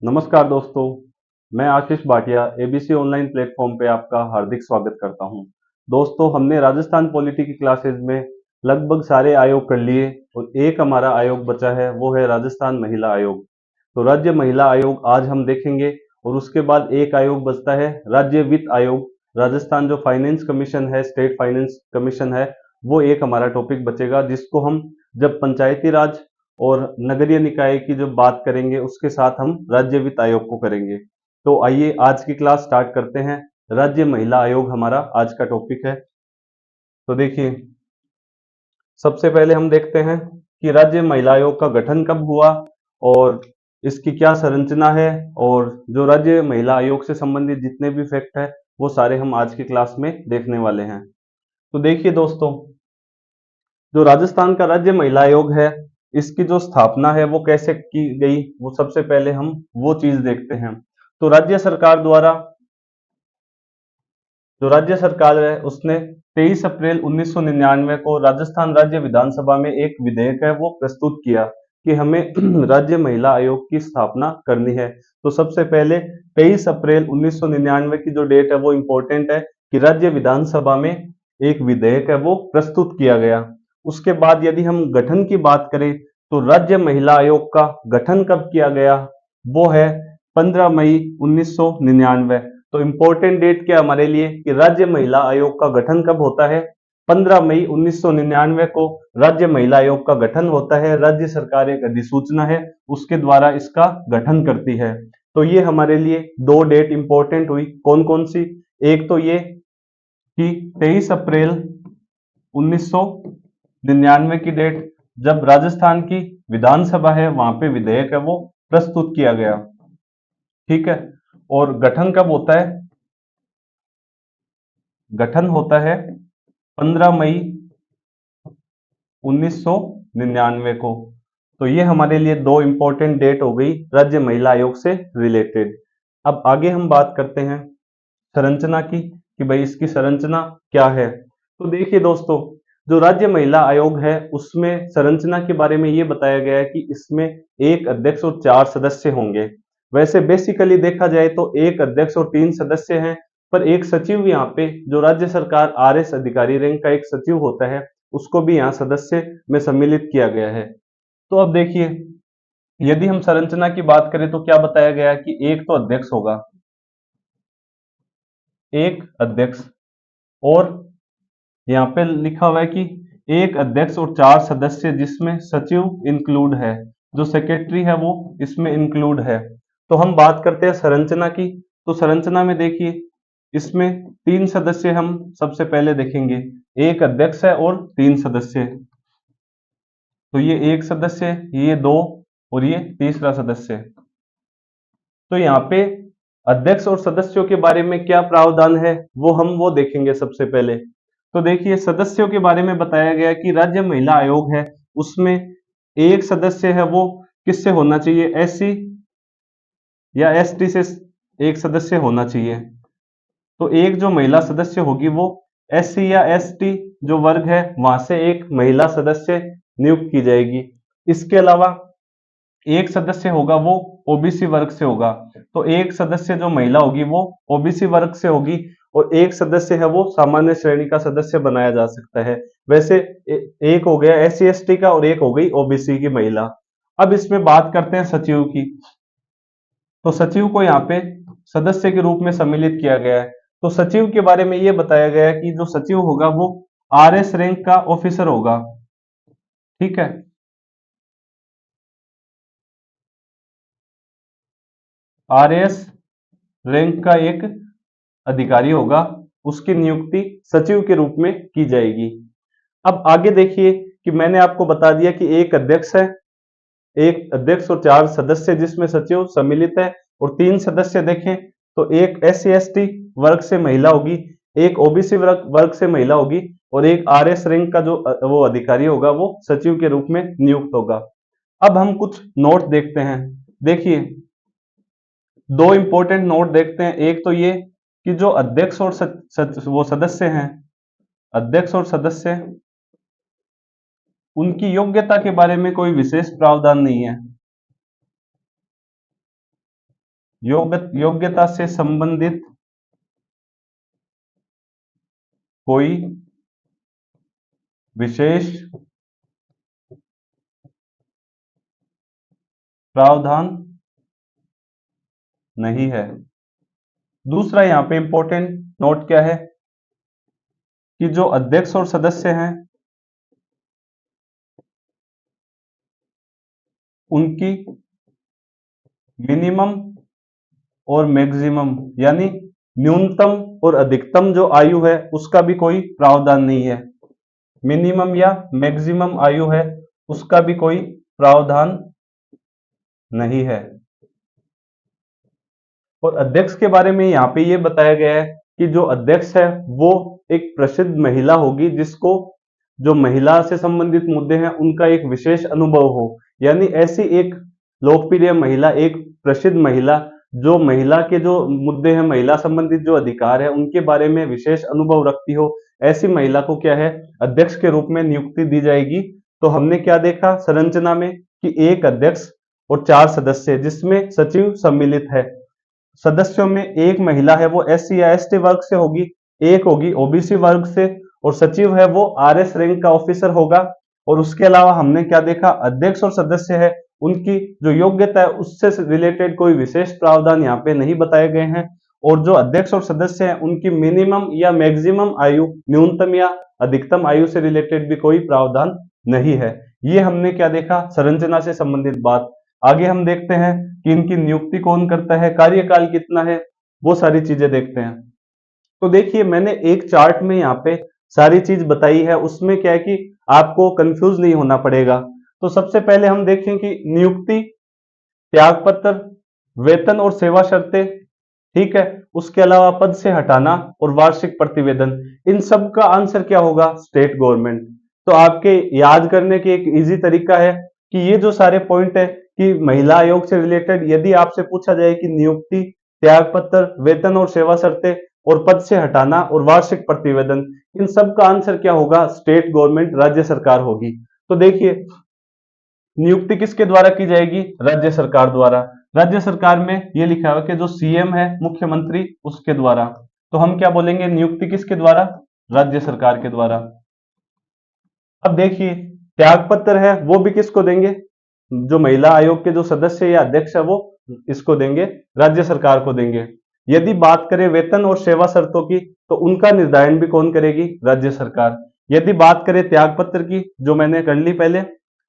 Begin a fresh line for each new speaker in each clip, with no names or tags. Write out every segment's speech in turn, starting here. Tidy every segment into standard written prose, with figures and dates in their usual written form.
नमस्कार दोस्तों, मैं आशीष भाटिया एबीसी ऑनलाइन प्लेटफॉर्म पे आपका हार्दिक स्वागत करता हूं। दोस्तों, हमने राजस्थान पॉलिटी की क्लासेस में लगभग सारे आयोग कर लिए और एक हमारा आयोग बचा है, वो है राजस्थान महिला आयोग। तो राज्य महिला आयोग आज हम देखेंगे और उसके बाद एक आयोग बचता है राज्य वित्त आयोग। राजस्थान जो फाइनेंस कमीशन है, स्टेट फाइनेंस कमीशन है, वो एक हमारा टॉपिक बचेगा जिसको हम जब पंचायती राज और नगरीय निकाय की जब बात करेंगे उसके साथ हम राज्य वित्त आयोग को करेंगे। तो आइए आज की क्लास स्टार्ट करते हैं। राज्य महिला आयोग हमारा आज का टॉपिक है। तो देखिए, सबसे पहले हम देखते हैं कि राज्य महिला आयोग का गठन कब हुआ और इसकी क्या संरचना है, और जो राज्य महिला आयोग से संबंधित जितने भी फैक्ट है वो सारे हम आज की क्लास में देखने वाले हैं। तो देखिए दोस्तों, जो राजस्थान का राज्य महिला आयोग है, इसकी जो स्थापना है वो कैसे की गई, वो सबसे पहले हम वो चीज देखते हैं। तो राज्य सरकार द्वारा, जो राज्य सरकार है उसने 23 अप्रैल 1999 को राजस्थान राज्य विधानसभा में एक विधेयक है वो प्रस्तुत किया कि हमें राज्य महिला आयोग की स्थापना करनी है। तो सबसे पहले 23 अप्रैल 1999 की जो डेट है वो इंपॉर्टेंट है कि राज्य विधानसभा में एक विधेयक है वो प्रस्तुत किया गया। उसके बाद यदि हम गठन की बात करें तो राज्य महिला आयोग का गठन कब किया गया, वो है 15 मई 1999। तो इंपॉर्टेंट डेट क्या हमारे लिए कि राज्य महिला आयोग का गठन कब होता है, 15 मई 1999 को राज्य महिला आयोग का गठन होता है। राज्य सरकार एक अधिसूचना है उसके द्वारा इसका गठन करती है। तो ये हमारे लिए दो डेट इंपॉर्टेंट हुई। कौन कौन सी? एक तो ये कि 23 अप्रैल 1999 की डेट, जब राजस्थान की विधानसभा है वहां पे विधेयक है वो प्रस्तुत किया गया। ठीक है। और गठन कब होता है? गठन होता है 15 मई 1999 को। तो ये हमारे लिए दो इंपॉर्टेंट डेट हो गई राज्य महिला आयोग से रिलेटेड। अब आगे हम बात करते हैं संरचना की कि भाई इसकी संरचना क्या है। तो देखिए दोस्तों, जो राज्य महिला आयोग है उसमें संरचना के बारे में ये बताया गया है कि इसमें एक अध्यक्ष और 4 सदस्य होंगे। वैसे बेसिकली देखा जाए तो एक अध्यक्ष और 3 सदस्य हैं, पर एक सचिव यहाँ पे, जो राज्य सरकार आरएस अधिकारी रैंक का एक सचिव होता है, उसको भी यहाँ सदस्य में सम्मिलित किया गया है। तो अब देखिए, यदि हम संरचना की बात करें तो क्या बताया गया है कि एक तो अध्यक्ष होगा, एक अध्यक्ष, और यहाँ पे लिखा हुआ है कि एक अध्यक्ष और 4 सदस्य जिसमें सचिव इंक्लूड है, जो सेक्रेटरी है वो इसमें इंक्लूड है। तो हम बात करते हैं संरचना की। तो संरचना में देखिए, इसमें 3 सदस्य हम सबसे पहले देखेंगे। एक अध्यक्ष है और 3 सदस्य। तो ये एक सदस्य, ये दो, और ये तीसरा सदस्य। तो यहाँ पे अध्यक्ष और सदस्यों के बारे में क्या प्रावधान है वो देखेंगे सबसे पहले। तो देखिए, सदस्यों के बारे में बताया गया कि राज्य महिला आयोग है उसमें एक सदस्य है वो किससे होना चाहिए, एससी या एसटी से एक सदस्य होना चाहिए। तो एक जो महिला सदस्य होगी वो एससी या एसटी जो वर्ग है वहां से एक महिला सदस्य नियुक्त की जाएगी। इसके अलावा एक सदस्य होगा वो ओबीसी वर्ग से होगा। तो एक सदस्य जो महिला होगी वो ओबीसी वर्ग से होगी, और एक सदस्य है वो सामान्य श्रेणी का सदस्य बनाया जा सकता है। वैसे एक हो गया एससी एसटी का और एक हो गई ओबीसी की महिला। अब इसमें बात करते हैं सचिव की। तो सचिव को यहाँ पे सदस्य के रूप में सम्मिलित किया गया है। तो सचिव के बारे में ये बताया गया है कि जो सचिव होगा वो आरएस रैंक का ऑफिसर होगा। ठीक है। आरएस रैंक का एक अधिकारी होगा, उसकी नियुक्ति सचिव के रूप में की जाएगी। अब आगे देखिए कि मैंने आपको बता दिया कि एक अध्यक्ष है, एक अध्यक्ष और 4 सदस्य जिसमें सचिव सम्मिलित है, और 3 सदस्य देखें तो एक एससी एसटी वर्ग से महिला होगी, एक ओबीसी वर्ग से महिला होगी, और एक आरएस रैंक का जो वो अधिकारी होगा वो सचिव के रूप में नियुक्त होगा। अब हम कुछ नोट देखते हैं। देखिए, दो इंपॉर्टेंट नोट देखते हैं। एक तो ये कि जो अध्यक्ष और वो सदस्य हैं, अध्यक्ष और सदस्य, उनकी योग्यता के बारे में कोई विशेष प्रावधान नहीं है। योग्यता से संबंधित कोई विशेष प्रावधान नहीं है। दूसरा यहां पे इंपॉर्टेंट नोट क्या है कि जो अध्यक्ष और सदस्य हैं उनकी मिनिमम और मैक्सिमम यानी न्यूनतम और अधिकतम जो आयु है उसका भी कोई प्रावधान नहीं है। मिनिमम या मैक्सिमम आयु है उसका भी कोई प्रावधान नहीं है। और अध्यक्ष के बारे में यहाँ पे ये बताया गया है कि जो अध्यक्ष है वो एक प्रसिद्ध महिला होगी जिसको जो महिला से संबंधित मुद्दे हैं उनका एक विशेष अनुभव हो, यानी ऐसी एक लोकप्रिय महिला, एक प्रसिद्ध महिला जो महिला के जो मुद्दे हैं, महिला संबंधित जो अधिकार है उनके बारे में विशेष अनुभव रखती हो, ऐसी महिला को क्या है अध्यक्ष के रूप में नियुक्ति दी जाएगी। तो हमने क्या देखा संरचना में कि एक अध्यक्ष और 4 सदस्य जिसमें सचिव सम्मिलित है। सदस्यों में एक महिला है वो SC या ST वर्ग से होगी, एक होगी OBC वर्ग से, और सचिव है वो RS रैंक का ऑफिसर होगा। और उसके अलावा हमने क्या देखा अध्यक्ष और सदस्य है उनकी जो योग्यता है उससे रिलेटेड कोई विशेष प्रावधान यहाँ पे नहीं बताए गए हैं। और जो अध्यक्ष और सदस्य हैं उनकी मिनिमम या मैक्सिमम आयु, न्यूनतम या अधिकतम आयु से रिलेटेड भी कोई प्रावधान नहीं है। ये हमने क्या देखा संरचना से संबंधित बात। आगे हम देखते हैं कि इनकी नियुक्ति कौन करता है, कार्यकाल कितना है, वो सारी चीजें देखते हैं। तो देखिए मैंने एक चार्ट में यहाँ पे सारी चीज बताई है, उसमें क्या है कि आपको कंफ्यूज नहीं होना पड़ेगा। तो सबसे पहले हम देखें कि नियुक्ति, त्यागपत्र, वेतन और सेवा शर्तें, ठीक है, उसके अलावा पद से हटाना और वार्षिक प्रतिवेदन, इन सब का आंसर क्या होगा स्टेट गवर्नमेंट। तो आपके याद करने की एक इजी तरीका है कि ये जो सारे पॉइंट है कि महिला आयोग से रिलेटेड यदि आपसे पूछा जाए कि नियुक्ति, त्यागपत्र, वेतन और सेवा शर्तें और पद से हटाना और वार्षिक प्रतिवेदन, इन सब का आंसर क्या होगा स्टेट गवर्नमेंट, राज्य सरकार होगी। तो देखिए नियुक्ति किसके द्वारा की जाएगी, राज्य सरकार द्वारा। राज्य सरकार में ये लिखा हुआ कि जो CM है मुख्यमंत्री उसके द्वारा। तो हम क्या बोलेंगे नियुक्ति किसके द्वारा, राज्य सरकार के द्वारा। अब देखिए त्यागपत्र है वो भी किसको देंगे, जो महिला आयोग के जो सदस्य या अध्यक्ष है वो इसको देंगे, राज्य सरकार को देंगे। यदि बात करें वेतन और सेवा शर्तों की तो उनका निर्धारण भी कौन करेगी, राज्य सरकार। यदि बात करें त्यागपत्र की जो मैंने कर ली पहले,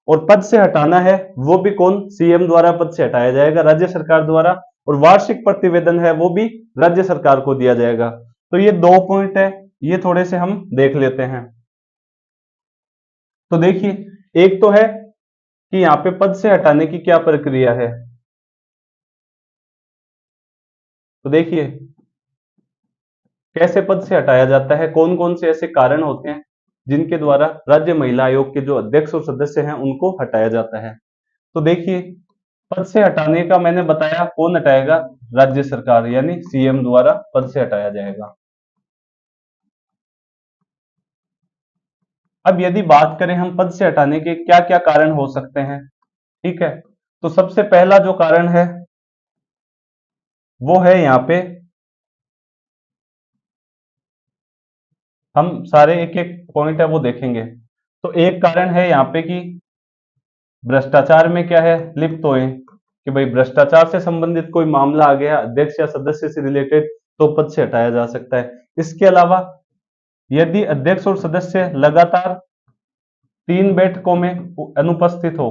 और पद से हटाना है वो भी कौन, CM द्वारा पद से हटाया जाएगा, राज्य सरकार द्वारा। और वार्षिक प्रतिवेदन है वो भी राज्य सरकार को दिया जाएगा। तो ये 2 पॉइंट है, ये थोड़े से हम देख लेते हैं। तो देखिए एक तो है कि यहाँ पे पद से हटाने की क्या प्रक्रिया है। तो देखिए कैसे पद से हटाया जाता है, कौन कौन से ऐसे कारण होते हैं जिनके द्वारा राज्य महिला आयोग के जो अध्यक्ष और सदस्य हैं उनको हटाया जाता है। तो देखिए पद से हटाने का मैंने बताया, कौन हटाएगा, राज्य सरकार यानी CM द्वारा पद से हटाया जाएगा। अब यदि बात करें हम पद से हटाने के क्या क्या कारण हो सकते हैं, ठीक है, तो सबसे पहला जो कारण है वो है यहाँ पे, हम सारे एक एक पॉइंट है वो देखेंगे। तो एक कारण है यहाँ पे कि भ्रष्टाचार में क्या है लिप्त हुए, कि भाई भ्रष्टाचार से संबंधित कोई मामला आ गया अध्यक्ष या सदस्य से रिलेटेड तो पद से हटाया जा सकता है। इसके अलावा यदि अध्यक्ष और सदस्य लगातार 3 बैठकों में अनुपस्थित हो,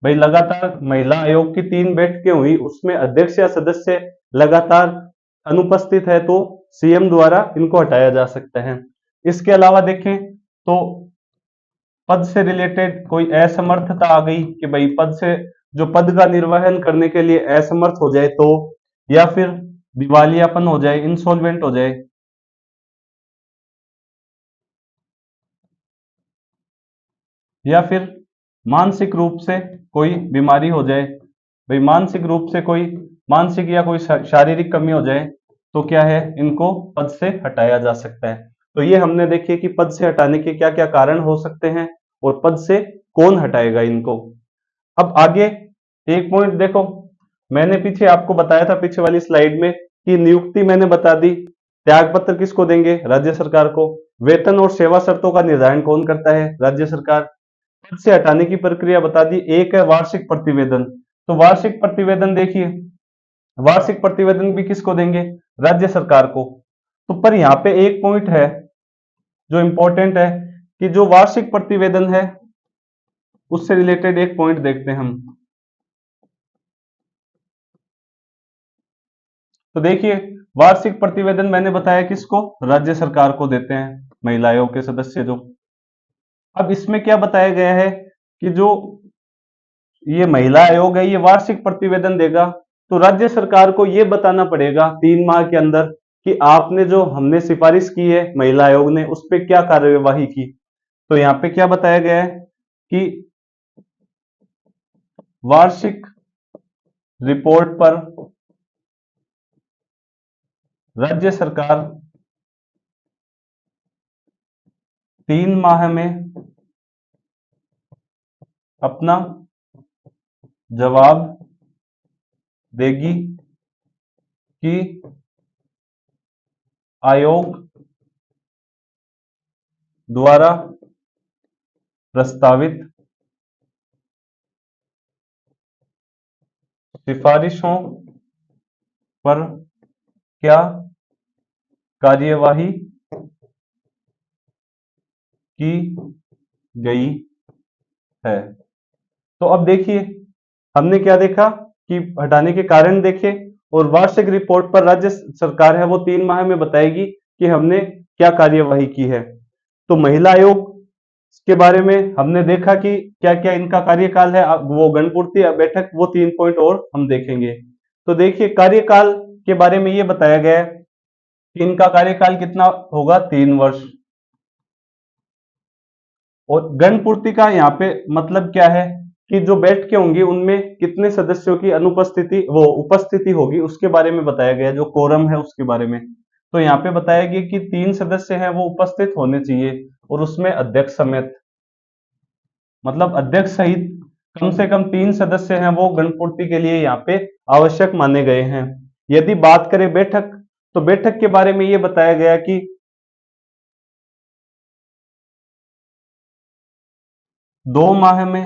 भाई लगातार महिला आयोग की 3 बैठकें हुई उसमें अध्यक्ष या सदस्य लगातार अनुपस्थित है तो CM द्वारा इनको हटाया जा सकता है। इसके अलावा देखें तो पद से रिलेटेड कोई असमर्थता आ गई कि भाई पद से जो पद का निर्वहन करने के लिए असमर्थ हो जाए तो, या फिर दिवालियापन हो जाए, इंसॉल्वेंट हो जाए, या फिर मानसिक रूप से कोई बीमारी हो जाए, भाई मानसिक रूप से कोई मानसिक या कोई शारीरिक कमी हो जाए तो क्या है इनको पद से हटाया जा सकता है। तो ये हमने देखिए कि पद से हटाने के क्या क्या कारण हो सकते हैं और पद से कौन हटाएगा इनको। अब आगे एक पॉइंट देखो, मैंने पीछे आपको बताया था पीछे वाली स्लाइड में कि नियुक्ति मैंने बता दी, त्याग पत्र किसको देंगे, राज्य सरकार को। वेतन और सेवा शर्तों का निर्धारण कौन करता है, राज्य सरकार। पद से हटाने की प्रक्रिया बता दी। एक है वार्षिक प्रतिवेदन, तो वार्षिक प्रतिवेदन देखिए, वार्षिक प्रतिवेदन भी किसको देंगे, राज्य सरकार को। तो पर यहां पे एक पॉइंट है जो इंपॉर्टेंट है कि जो वार्षिक प्रतिवेदन है उससे रिलेटेड एक पॉइंट देखते हैं हम। तो देखिए, वार्षिक प्रतिवेदन मैंने बताया किसको, राज्य सरकार को देते हैं महिला आयोग के सदस्य जो। अब इसमें क्या बताया गया है कि जो ये महिला आयोग है ये वार्षिक प्रतिवेदन देगा, तो राज्य सरकार को ये बताना पड़ेगा 3 माह के अंदर कि आपने जो हमने सिफारिश की है महिला आयोग ने उस पर क्या कार्यवाही की। तो यहाँ पे क्या बताया गया है कि वार्षिक रिपोर्ट पर राज्य सरकार 3 माह में अपना जवाब देगी कि आयोग द्वारा प्रस्तावित सिफारिशों पर क्या कार्यवाही की गई है। तो अब देखिए, हमने क्या देखा कि हटाने के कारण देखे, और वार्षिक रिपोर्ट पर राज्य सरकार है वो 3 माह में बताएगी कि हमने क्या कार्यवाही की है। तो महिला आयोग के बारे में हमने देखा कि क्या क्या इनका कार्यकाल है, वो गणपूर्ति बैठक, वो 3 पॉइंट और हम देखेंगे। तो देखिए, कार्यकाल के बारे में ये बताया गया है कि इनका कार्यकाल कितना होगा, 3 वर्ष। और गणपूर्ति का यहाँ पे मतलब क्या है कि जो बैठकें होंगी उनमें कितने सदस्यों की अनुपस्थिति वो उपस्थिति होगी उसके बारे में बताया गया, जो कोरम है उसके बारे में। तो यहाँ पे बताया गया कि 3 सदस्य हैं वो उपस्थित होने चाहिए, और उसमें अध्यक्ष समेत, मतलब अध्यक्ष सहित कम से कम 3 सदस्य हैं वो गणपूर्ति के लिए यहाँ पे आवश्यक माने गए हैं। यदि बात करें बैठक, तो बैठक के बारे में ये बताया गया कि 2 माह में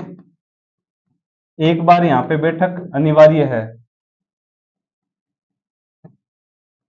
एक बार यहाँ पे बैठक अनिवार्य है।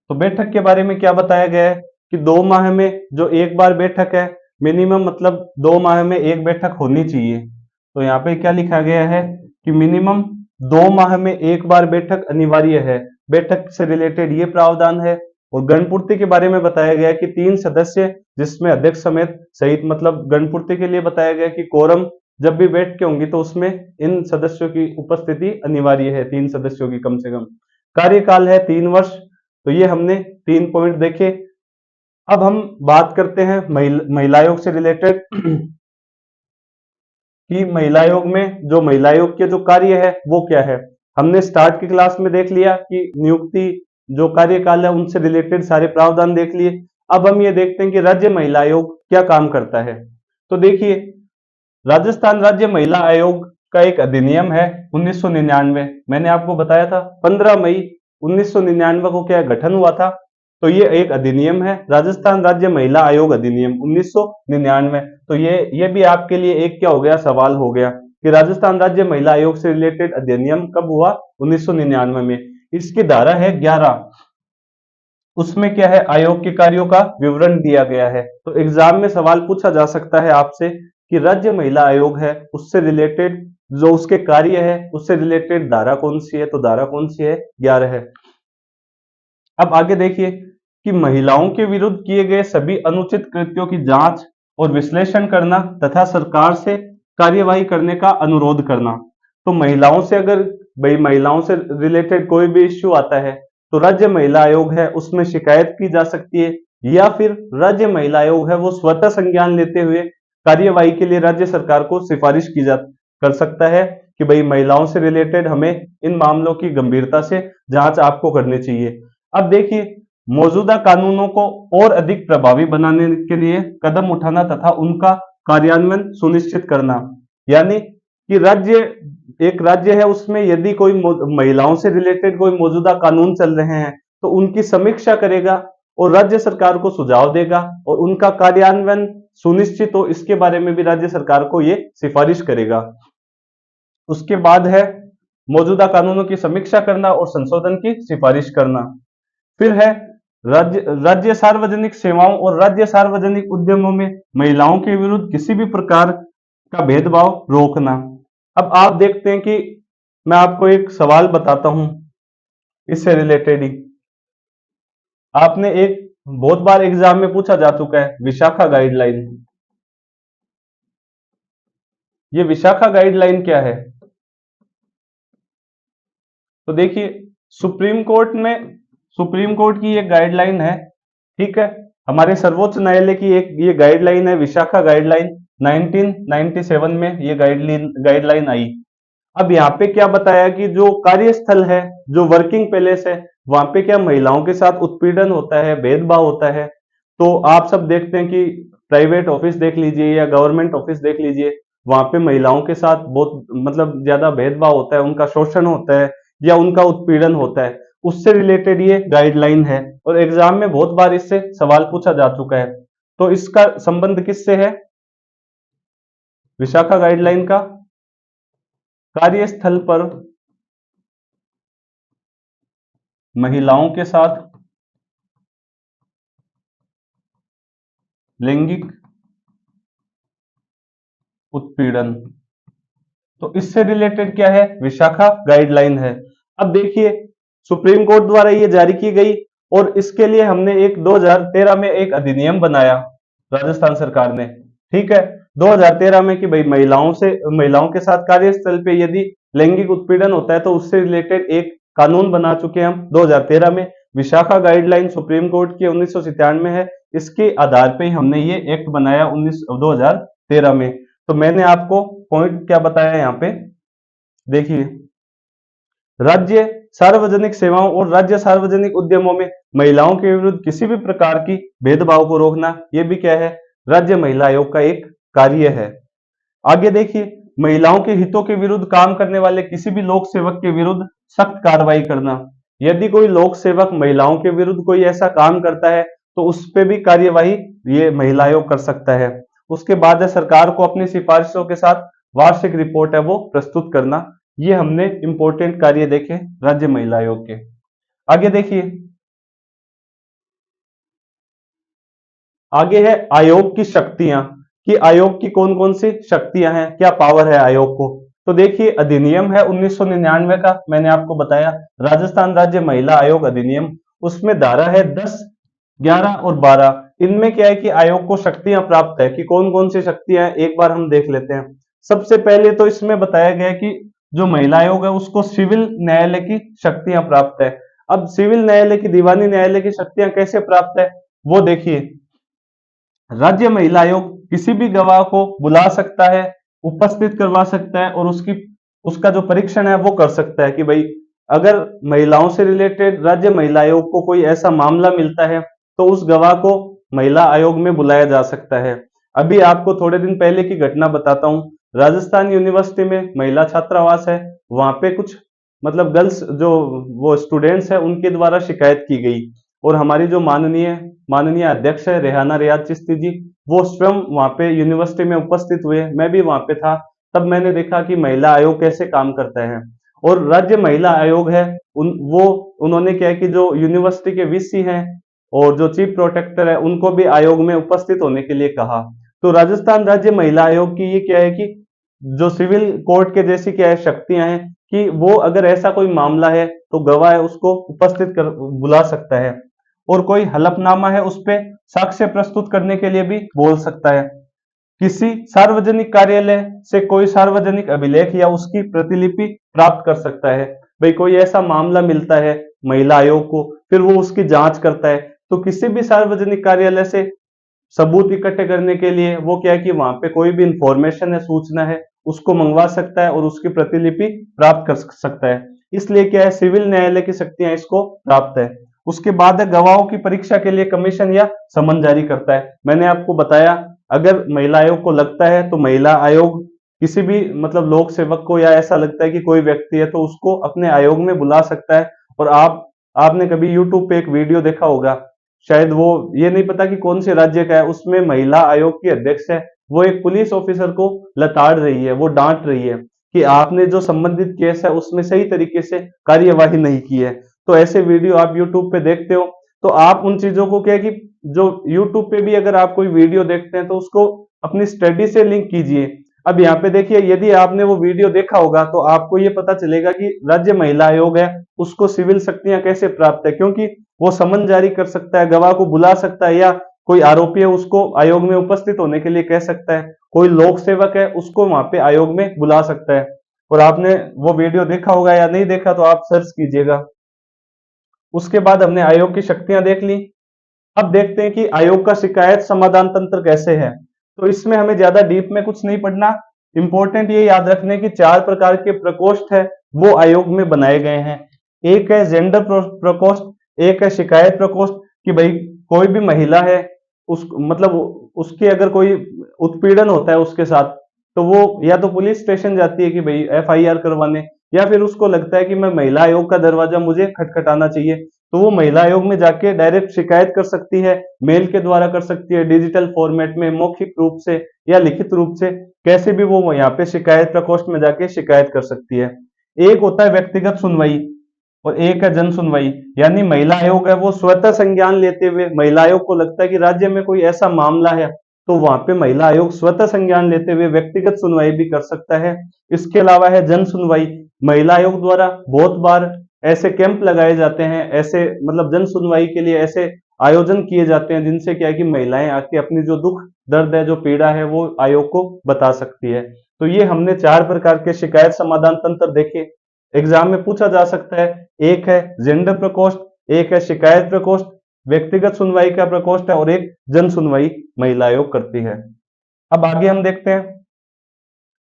तो बैठक के बारे में क्या बताया गया है कि 2 माह में जो एक बार बैठक है, मिनिमम मतलब 2 माह में एक बैठक होनी चाहिए। तो यहाँ पे क्या लिखा गया है कि मिनिमम 2 माह में एक बार बैठक अनिवार्य है। बैठक से रिलेटेड ये प्रावधान है। और गणपूर्ति के बारे में बताया गया कि 3 सदस्य जिसमें अध्यक्ष समेत सहित, मतलब गणपूर्ति के लिए बताया गया कि कोरम जब भी बैठ के होंगी तो उसमें इन सदस्यों की उपस्थिति अनिवार्य है, 3 सदस्यों की कम से कम। कार्यकाल है 3 वर्ष। तो ये हमने 3 पॉइंट देखे। अब हम बात करते हैं महिला आयोग से रिलेटेड कि महिला आयोग में जो महिला आयोग के जो कार्य है वो क्या है। हमने स्टार्ट की क्लास में देख लिया कि नियुक्ति जो कार्यकाल है उनसे रिलेटेड सारे प्रावधान देख लिए। अब हम ये देखते हैं कि राज्य महिला आयोग क्या काम करता है। तो देखिए, राजस्थान राज्य महिला आयोग का एक अधिनियम है 1999। मैंने आपको बताया था 15 मई 1999 को क्या गठन हुआ था। तो ये एक अधिनियम है, राजस्थान राज्य महिला आयोग अधिनियम 1999। तो ये भी आपके लिए एक क्या हो गया, सवाल हो गया कि राजस्थान राज्य महिला आयोग से रिलेटेड अधिनियम कब हुआ, 1999 में। इसकी धारा है 11, उसमें क्या है, आयोग के कार्यों का विवरण दिया गया है। तो एग्जाम में सवाल पूछा जा सकता है आपसे कि राज्य महिला आयोग है उससे रिलेटेड जो उसके कार्य है उससे रिलेटेड धारा कौन सी है, तो धारा कौन सी है, 11 है। अब आगे देखिए कि महिलाओं के विरुद्ध किए गए सभी अनुचित कृत्यों की जांच और विश्लेषण करना तथा सरकार से कार्यवाही करने का अनुरोध करना। तो महिलाओं से अगर भाई महिलाओं से रिलेटेड कोई भी इश्यू आता है तो राज्य महिला आयोग है उसमें शिकायत की जा सकती है, या फिर राज्य महिला आयोग है वो स्वतः संज्ञान लेते हुए कार्यवाही के लिए राज्य सरकार को सिफारिश की जा कर सकता है कि भाई महिलाओं से रिलेटेड हमें इन मामलों की गंभीरता से जांच आपको करनी चाहिए। अब देखिए, मौजूदा कानूनों को और अधिक प्रभावी बनाने के लिए कदम उठाना तथा उनका कार्यान्वयन सुनिश्चित करना। यानी कि एक राज्य है, उसमें यदि कोई महिलाओं से रिलेटेड कोई मौजूदा कानून चल रहे हैं तो उनकी समीक्षा करेगा और राज्य सरकार को सुझाव देगा और उनका कार्यान्वयन सुनिश्चित हो, इसके बारे में भी राज्य सरकार को ये सिफारिश करेगा। उसके बाद है मौजूदा कानूनों की समीक्षा करना और संशोधन की सिफारिश करना। फिर है राज्य सार्वजनिक सेवाओं और राज्य सार्वजनिक उद्यमों में महिलाओं के विरुद्ध किसी भी प्रकार का भेदभाव रोकना। अब आप देखते हैं कि मैं आपको एक सवाल बताता हूं इससे रिलेटेड ही। आपने एक बहुत बार एग्जाम में पूछा जा चुका है विशाखा गाइडलाइन। ये विशाखा गाइडलाइन क्या है? तो देखिए, सुप्रीम कोर्ट की एक गाइडलाइन है, ठीक है। हमारे सर्वोच्च न्यायालय की एक ये गाइडलाइन है विशाखा गाइडलाइन। 1997 में ये गाइडलाइन आई। अब यहाँ पे क्या बताया कि जो कार्यस्थल है, जो वर्किंग प्लेस है, वहां पे क्या महिलाओं के साथ उत्पीड़न होता है, भेदभाव होता है। तो आप सब देखते हैं कि प्राइवेट ऑफिस देख लीजिए या गवर्नमेंट ऑफिस देख लीजिए, वहां पे महिलाओं के साथ बहुत मतलब ज्यादा भेदभाव होता है, उनका शोषण होता है या उनका उत्पीड़न होता है। उससे रिलेटेड ये गाइडलाइन है और एग्जाम में बहुत बार इससे सवाल पूछा जा चुका है। तो इसका संबंध किससे है? विशाखा गाइडलाइन का कार्यस्थल पर महिलाओं के साथ लैंगिक उत्पीड़न, तो इससे रिलेटेड क्या है? विशाखा गाइडलाइन है। अब देखिए, सुप्रीम कोर्ट द्वारा ये जारी की गई और इसके लिए हमने एक 2013 में एक अधिनियम बनाया राजस्थान सरकार ने, ठीक है। 2013 में कि भाई महिलाओं के साथ कार्यस्थल पे यदि लैंगिक उत्पीड़न होता है तो उससे रिलेटेड एक कानून बना चुके हैं हम 2013 में। विशाखा गाइडलाइन सुप्रीम कोर्ट की 1997 में है, इसके आधार पे ही हमने ये एक्ट बनाया 2013 में। तो मैंने आपको पॉइंट क्या बताया यहाँ पे, देखिए, राज्य सार्वजनिक सेवाओं और राज्य सार्वजनिक उद्यमों में महिलाओं के विरुद्ध किसी भी प्रकार की भेदभाव को रोकना, यह भी क्या है? राज्य महिला आयोग का एक कार्य है। आगे देखिए, महिलाओं के हितों के विरुद्ध काम करने वाले किसी भी लोक सेवक के विरुद्ध सख्त कार्रवाई करना। यदि कोई लोक सेवक महिलाओं के विरुद्ध कोई ऐसा काम करता है तो उस पर भी कार्यवाही ये महिला आयोग कर सकता है। उसके बाद है सरकार को अपनी सिफारिशों के साथ वार्षिक रिपोर्ट है वो प्रस्तुत करना। ये हमने इंपॉर्टेंट कार्य देखे राज्य महिला आयोग के। आगे देखिए, आगे है आयोग की शक्तियां, कि आयोग की कौन कौन सी शक्तियां हैं, क्या पावर है आयोग को। तो देखिए, अधिनियम है 1999 का, मैंने आपको बताया राजस्थान राज्य महिला आयोग अधिनियम। उसमें धारा है 10, 11 और 12। इनमें क्या है कि आयोग को शक्तियां प्राप्त है, कि कौन कौन सी शक्तियां हैं एक बार हम देख लेते हैं। सबसे पहले तो इसमें बताया गया है कि जो महिला आयोग है उसको सिविल न्यायालय की शक्तियां प्राप्त है। अब सिविल न्यायालय की, दीवानी न्यायालय की शक्तियां कैसे प्राप्त है वो देखिए। राज्य महिला आयोग किसी भी गवाह को बुला सकता है, उपस्थित करवा सकता है और उसका जो परीक्षण है वो कर सकता है कि भाई अगर महिलाओं से रिलेटेड राज्य महिला आयोग को कोई ऐसा मामला मिलता है तो उस गवाह को महिला आयोग में बुलाया जा सकता है। अभी आपको थोड़े दिन पहले की घटना बताता हूँ। राजस्थान यूनिवर्सिटी में महिला छात्रावास है, वहां पे कुछ मतलब गर्ल्स जो वो स्टूडेंट्स है उनके द्वारा शिकायत की गई और हमारी जो माननीय अध्यक्ष है रेहाना रियाज चिश्ती जी, वो स्वयं वहां पे यूनिवर्सिटी में उपस्थित हुए। मैं भी वहां पे था, तब मैंने देखा कि महिला आयोग कैसे काम करता है। और राज्य महिला आयोग है उन्होंने क्या है कि जो यूनिवर्सिटी के वीसी हैं और जो चीफ प्रोटेक्टर है उनको भी आयोग में उपस्थित होने के लिए कहा। तो राजस्थान राज्य महिला आयोग की ये क्या है कि जो सिविल कोर्ट के जैसी क्या है शक्तियां हैं कि वो अगर ऐसा कोई मामला है तो गवाह है उसको उपस्थित कर बुला सकता है और कोई हलफनामा है उस पे साक्ष्य प्रस्तुत करने के लिए भी बोल सकता है। किसी सार्वजनिक कार्यालय से कोई सार्वजनिक अभिलेख या उसकी प्रतिलिपि प्राप्त कर सकता है। भाई कोई ऐसा मामला मिलता है महिला आयोग को, फिर वो उसकी जांच करता है, तो किसी भी सार्वजनिक कार्यालय से सबूत इकट्ठे करने के लिए वो क्या है कि वहां पे कोई भी इंफॉर्मेशन है, सूचना है, उसको मंगवा सकता है और उसकी प्रतिलिपि प्राप्त कर सकता है। इसलिए क्या है, सिविल न्यायालय की शक्तियां इसको प्राप्त है। उसके बाद है गवाहों की परीक्षा के लिए कमीशन या समन जारी करता है। मैंने आपको बताया अगर महिला आयोग को लगता है तो महिला आयोग किसी भी मतलब लोक सेवक को या ऐसा लगता है कि कोई व्यक्ति है तो उसको अपने आयोग में बुला सकता है। और आपने कभी यूट्यूब पे एक वीडियो देखा होगा, शायद वो ये नहीं पता कि कौन से राज्य का है, उसमें महिला आयोग की अध्यक्ष है, वो एक पुलिस ऑफिसर को लताड़ रही है, वो डांट रही है कि आपने जो संबंधित केस है उसमें सही तरीके से कार्यवाही नहीं की है। तो ऐसे वीडियो आप यूट्यूब पे देखते हो तो आप उन चीजों को क्या है कि जो यूट्यूब पे भी अगर आप कोई वीडियो देखते हैं तो उसको अपनी स्टडी से लिंक कीजिए। अब यहाँ पे देखिए यदि आपने वो वीडियो देखा होगा तो आपको ये पता चलेगा कि राज्य महिला आयोग है उसको सिविल शक्तियां कैसे प्राप्त है, क्योंकि वो समन जारी कर सकता है, गवाह को बुला सकता है, या कोई आरोपी है उसको आयोग में उपस्थित होने के लिए कह सकता है, कोई लोक सेवक है उसको वहां पे आयोग में बुला सकता है। और आपने वो वीडियो देखा होगा या नहीं देखा तो आप सर्च कीजिएगा। उसके बाद हमने आयोग की शक्तियां देख ली। अब देखते हैं कि आयोग का शिकायत समाधान तंत्र कैसे है। तो इसमें हमें ज्यादा डीप में कुछ नहीं पढ़ना, इंपॉर्टेंट ये याद रखने की 4 प्रकार के प्रकोष्ठ है वो आयोग में बनाए गए हैं। एक है जेंडर प्रकोष्ठ, एक है शिकायत प्रकोष्ठ कि भाई कोई भी महिला है उस मतलब उसके अगर कोई उत्पीड़न होता है उसके साथ तो वो या तो पुलिस स्टेशन जाती है कि भाई एफआईआर करवाने, या फिर उसको लगता है कि मैं महिला आयोग का दरवाजा मुझे खटखटाना चाहिए तो वो महिला आयोग में जाके डायरेक्ट शिकायत कर सकती है, मेल के द्वारा कर सकती है, डिजिटल फॉर्मेट में, मौखिक रूप से या लिखित रूप से, कैसे भी वो यहाँ पे शिकायत प्रकोष्ठ में जाके शिकायत कर सकती है। एक होता है व्यक्तिगत सुनवाई और एक है जन सुनवाई, यानी महिला आयोग है वो स्वतः संज्ञान लेते हुए, महिला आयोग को लगता है कि राज्य में कोई ऐसा मामला है तो वहां पे महिला आयोग स्वतः संज्ञान लेते हुए व्यक्तिगत सुनवाई भी कर सकता है। इसके अलावा है जन सुनवाई, महिला आयोग द्वारा बहुत बार ऐसे कैंप लगाए जाते हैं, ऐसे मतलब जन सुनवाई के लिए ऐसे आयोजन किए जाते हैं जिनसे क्या है कि महिलाएं आके अपनी जो दुख दर्द है, जो पीड़ा है वो आयोग को बता सकती है। तो ये हमने 4 प्रकार के शिकायत समाधान तंत्र देखे, एग्जाम में पूछा जा सकता है। एक है जेंडर प्रकोष्ठ, एक है शिकायत प्रकोष्ठ, व्यक्तिगत सुनवाई का प्रकोष्ठ है और एक जन सुनवाई महिला आयोग करती है। अब आगे हम देखते हैं,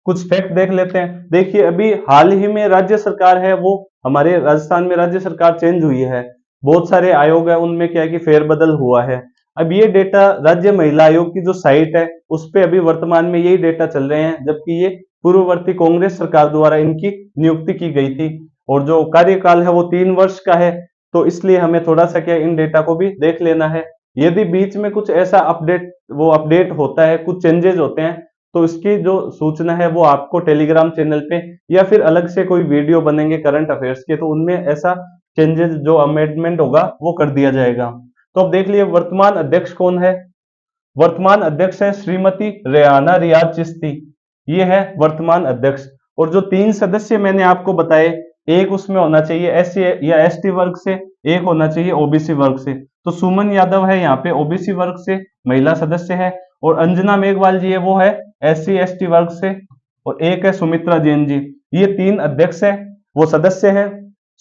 कुछ फैक्ट देख लेते हैं। देखिए अभी हाल ही में राज्य सरकार है वो हमारे राजस्थान में राज्य सरकार चेंज हुई है, बहुत सारे आयोग है उनमें क्या है कि फेरबदल हुआ है। अब ये डेटा राज्य महिला आयोग की जो साइट है उस पे अभी वर्तमान में यही डेटा चल रहे हैं, जबकि ये पूर्ववर्ती कांग्रेस सरकार द्वारा इनकी नियुक्ति की गई थी और जो कार्यकाल है वो 3 वर्ष का है। तो इसलिए हमें थोड़ा सा क्या इन डेटा को भी देख लेना है। यदि बीच में कुछ ऐसा अपडेट होता है, कुछ चेंजेस होते हैं तो इसकी जो सूचना है वो आपको टेलीग्राम चैनल पे या फिर अलग से कोई वीडियो बनेंगे करंट अफेयर्स के तो उनमें ऐसा चेंजेस जो अमेंडमेंट होगा वो कर दिया जाएगा। तो अब देख लिए वर्तमान अध्यक्ष कौन है। वर्तमान अध्यक्ष है श्रीमती रेहाना रियाज चिश्ती, ये है वर्तमान अध्यक्ष। और जो 3 सदस्य मैंने आपको बताए, एक उसमें होना चाहिए एससी या एसटी वर्ग से, एक होना चाहिए ओबीसी वर्ग से। तो सुमन यादव है यहाँ पे ओबीसी वर्ग से महिला सदस्य है, और अंजना मेघवाल जी है वो है एससी एसटी वर्ग से, और एक है सुमित्रा जैन जी। ये 3 अध्यक्ष है वो सदस्य है,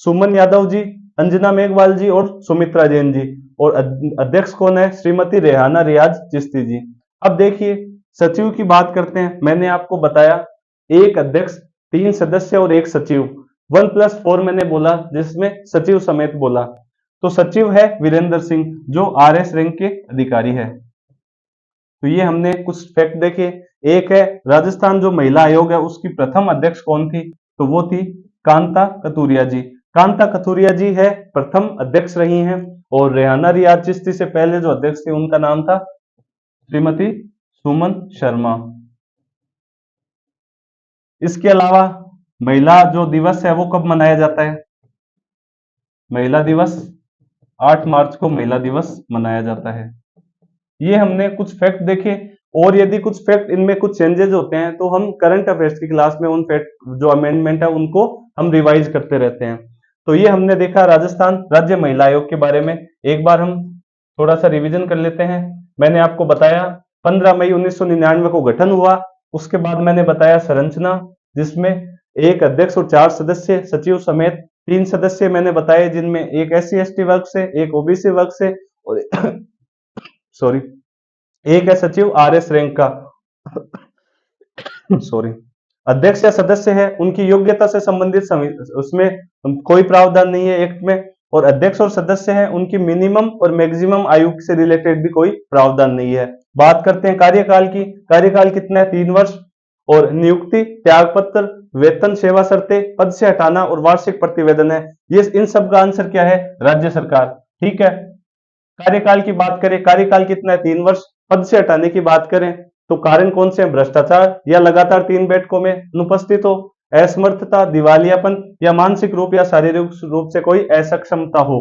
सुमन यादव जी, अंजना मेघवाल जी और सुमित्रा जैन जी। और अध्यक्ष कौन है, श्रीमती रेहाना रियाज चिश्ती जी। अब देखिए सचिव की बात करते हैं। मैंने आपको बताया एक अध्यक्ष, 3 सदस्य और एक सचिव, 1+4 मैंने बोला जिसमें सचिव समेत बोला। तो सचिव है वीरेंद्र सिंह जो आरएस रैंक के अधिकारी है। तो ये हमने कुछ फैक्ट देखे। एक है राजस्थान जो महिला आयोग है उसकी प्रथम अध्यक्ष कौन थी, तो वो थी कांता कतूरिया जी। कांता कतूरिया जी है प्रथम अध्यक्ष रही हैं। और रेहाना रियाज चिश्ती से पहले जो अध्यक्ष थे उनका नाम था श्रीमती सुमन शर्मा। इसके अलावा महिला जो दिवस है वो कब मनाया जाता है, महिला दिवस 8 मार्च को महिला दिवस मनाया जाता है। ये हमने कुछ फैक्ट देखे। और यदि कुछ फैक्ट इनमें कुछ चेंजेस होते हैं तो हम करंट अफेयर्स की क्लास में उन फैक्ट जो अमेंडमेंट है उनको हम रिवाइज करते रहते हैं। तो ये हमने देखा राजस्थान राज्य महिला आयोग के बारे में। एक बार हम थोड़ा सा रिवीजन कर लेते हैं। मैंने आपको बताया 15 मई 1999 को गठन हुआ। उसके बाद मैंने बताया संरचना, जिसमें एक अध्यक्ष और 4 सदस्य, सचिव समेत 3 सदस्य मैंने बताए, जिनमें एक एससी एसटी वर्ग से, एक ओबीसी वर्ग से और सॉरी एक है सचिव आरएस रैंक का। सॉरी, अध्यक्ष या सदस्य है उनकी योग्यता से संबंधित उसमें कोई प्रावधान नहीं है एक्ट में। और अध्यक्ष और सदस्य हैं उनकी मिनिमम और मैक्सिमम आयु से रिलेटेड भी कोई प्रावधान नहीं है। बात करते हैं कार्यकाल की। कार्यकाल कितना है? 3 वर्ष। और नियुक्ति, त्यागपत्र, वेतन, सेवा शर्तें, पद से हटाना और वार्षिक प्रतिवेदन है। ये इन सब का आंसर क्या है? राज्य सरकार। ठीक है। कार्यकाल की बात करें, कार्यकाल कितना है? 3 वर्ष। पद से हटाने की बात करें तो कारण कौन से हैं? भ्रष्टाचार या लगातार 3 बैठकों में अनुपस्थित हो, असमर्थता, दिवालियापन या मानसिक रूप या शारीरिक रूप से कोई असक्षमता हो।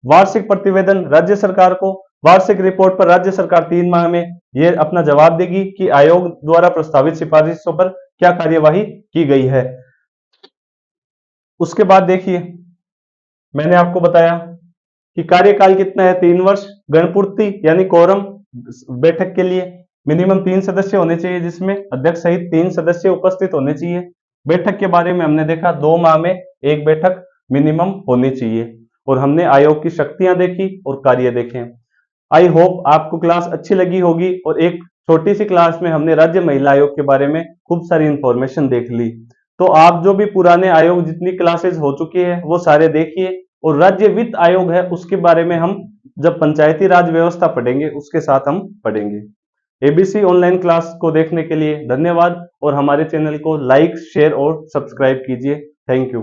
वार्षिक प्रतिवेदन राज्य सरकार को, वार्षिक रिपोर्ट पर राज्य सरकार 3 माह में ये अपना जवाब देगी कि आयोग द्वारा प्रस्तावित सिफारिशों पर क्या कार्यवाही की गई है। उसके बाद देखिए, मैंने आपको बताया कि कार्यकाल कितना है? 3 वर्ष। गणपूर्ति यानी कोरम, बैठक के लिए मिनिमम 3 सदस्य होने चाहिए, जिसमें अध्यक्ष सहित 3 सदस्य उपस्थित होने चाहिए। बैठक के बारे में हमने देखा 2 माह में एक बैठक मिनिमम होनी चाहिए। और हमने आयोग की शक्तियां देखी और कार्य देखे। आई होप आपको क्लास अच्छी लगी होगी और एक छोटी सी क्लास में हमने राज्य महिला आयोग के बारे में खूब सारी इंफॉर्मेशन देख ली। तो आप जो भी पुराने आयोग जितनी क्लासेस हो चुकी है वो सारे देखिए, और राज्य वित्त आयोग है उसके बारे में हम जब पंचायती राज व्यवस्था पढ़ेंगे उसके साथ हम पढ़ेंगे। एबीसी ऑनलाइन क्लास को देखने के लिए धन्यवाद, और हमारे चैनल को लाइक, शेयर और सब्सक्राइब कीजिए। Thank you.